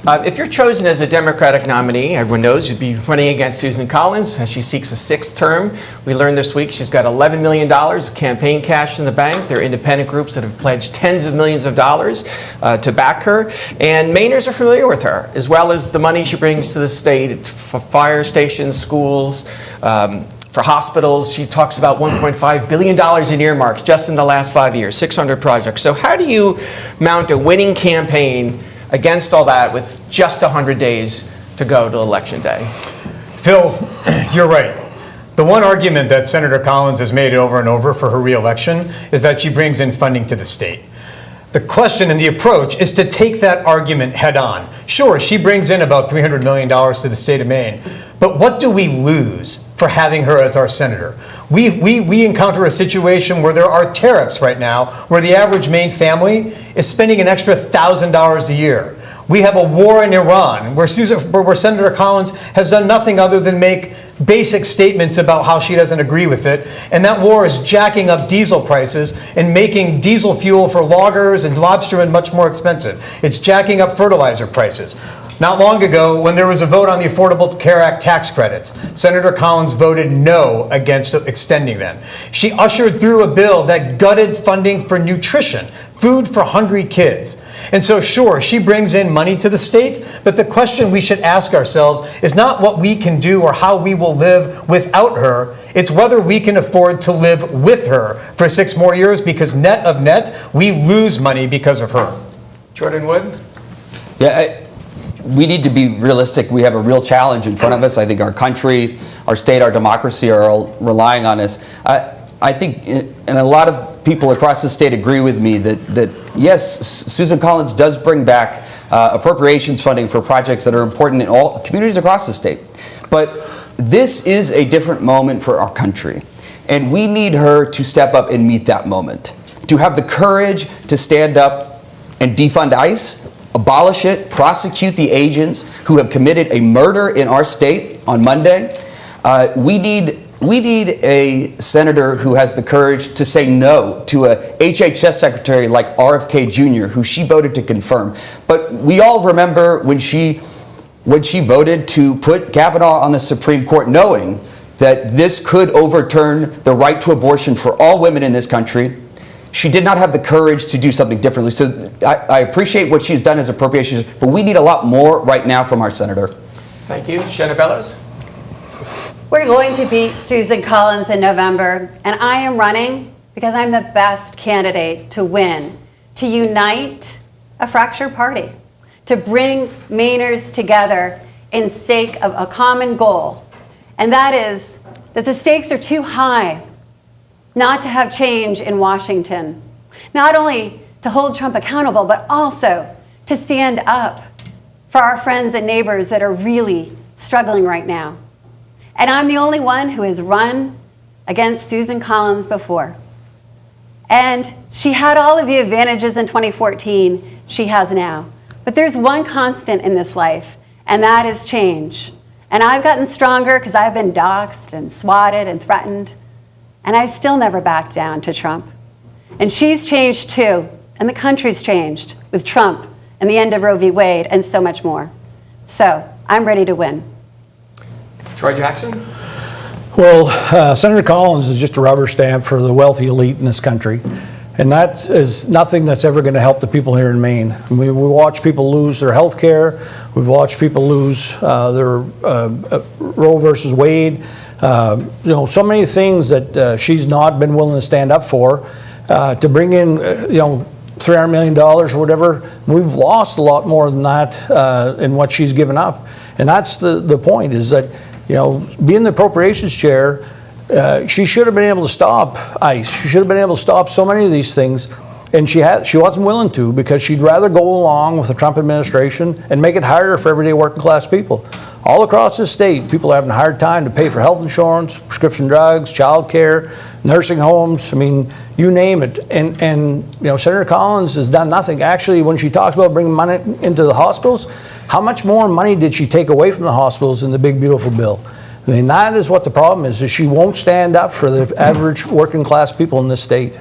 If you're chosen as a Democratic nominee, everyone knows you'd be running against Susan Collins as she seeks a sixth term. We learned this week she's got $11 million of campaign cash in the bank. There are independent groups that have pledged tens of millions of dollars to back her. And Mainers are familiar with her, as well as the money she brings to the state for fire stations, schools, for hospitals. She talks about $1.5 billion in earmarks just in the last 5 years, 600 projects. So how do you mount a winning campaign against all that with just 100 days to go to Election Day? Phil, you're right. The one argument that Senator Collins has made over and over for her re-election is that she brings in funding to the state. The question and the approach is to take that argument head on. Sure, she brings in about $300 million to the state of Maine, but what do we lose for having her as our senator? We encounter a situation where there are tariffs right now where the average Maine family is spending an extra $1,000 a year. We have a war in Iran where Senator Collins has done nothing other than make basic statements about how she doesn't agree with it, and that war is jacking up diesel prices and making diesel fuel for loggers and lobstermen much more expensive. It's jacking up fertilizer prices. Not long ago, when there was a vote on the Affordable Care Act tax credits, Senator Collins voted no against extending them. She ushered through a bill that gutted funding for nutrition, food for hungry kids. And so, sure, she brings in money to the state, but the question we should ask ourselves is not what we can do or how we will live without her. It's whether we can afford to live with her for 6 more years, because net of net, we lose money because of her. Jordan Wood? Yeah, we need to be realistic. We have a real challenge in front of us. I think our country, our state, our democracy are all relying on us. I think, and a lot of people across the state agree with me that yes, Susan Collins does bring back appropriations funding for projects that are important in all communities across the state. But this is a different moment for our country. And we need her to step up and meet that moment. To have the courage to stand up and defund ICE, abolish it, prosecute the agents who have committed a murder in our state on Monday. We need a senator who has the courage to say no to a HHS secretary like RFK Jr., who she voted to confirm. But we all remember when she voted to put Kavanaugh on the Supreme Court, knowing that this could overturn the right to abortion for all women in this country. She did not have the courage to do something differently. So I appreciate what she's done as appropriations, but we need a lot more right now from our senator. Thank you. Shenna Bellows? We're going to beat Susan Collins in November, and I am running because I'm the best candidate to win, to unite a fractured party, to bring Mainers together in sake of a common goal, and that is that the stakes are too high not to have change in Washington, not only to hold Trump accountable, but also to stand up for our friends and neighbors that are really struggling right now. And I'm the only one who has run against Susan Collins before. And she had all of the advantages in 2014 she has now. But there's one constant in this life, and that is change. And I've gotten stronger because I've been doxxed and swatted and threatened. And I still never backed down to Trump. And she's changed too, and the country's changed with Trump and the end of Roe v. Wade and so much more. So I'm ready to win. Troy Jackson? Well, Senator Collins is just a rubber stamp for the wealthy elite in this country. And that is nothing that's ever going to help the people here in Maine. We watch people lose their health care. We've watched people lose their Roe versus Wade. So many things that she's not been willing to stand up for. To bring in, $300 million or whatever, we've lost a lot more than that in what she's given up. And that's the point, is that, being the appropriations chair, she should have been able to stop ICE. She should have been able to stop so many of these things. And she wasn't willing to, because she'd rather go along with the Trump administration and make it harder for everyday working class people. All across the state, people are having a hard time to pay for health insurance, prescription drugs, child care, nursing homes. I mean, you name it. And Senator Collins has done nothing. Actually, when she talks about bringing money into the hospitals, how much more money did she take away from the hospitals in the big, beautiful bill? I mean, that is what the problem is she won't stand up for the average working class people in this state.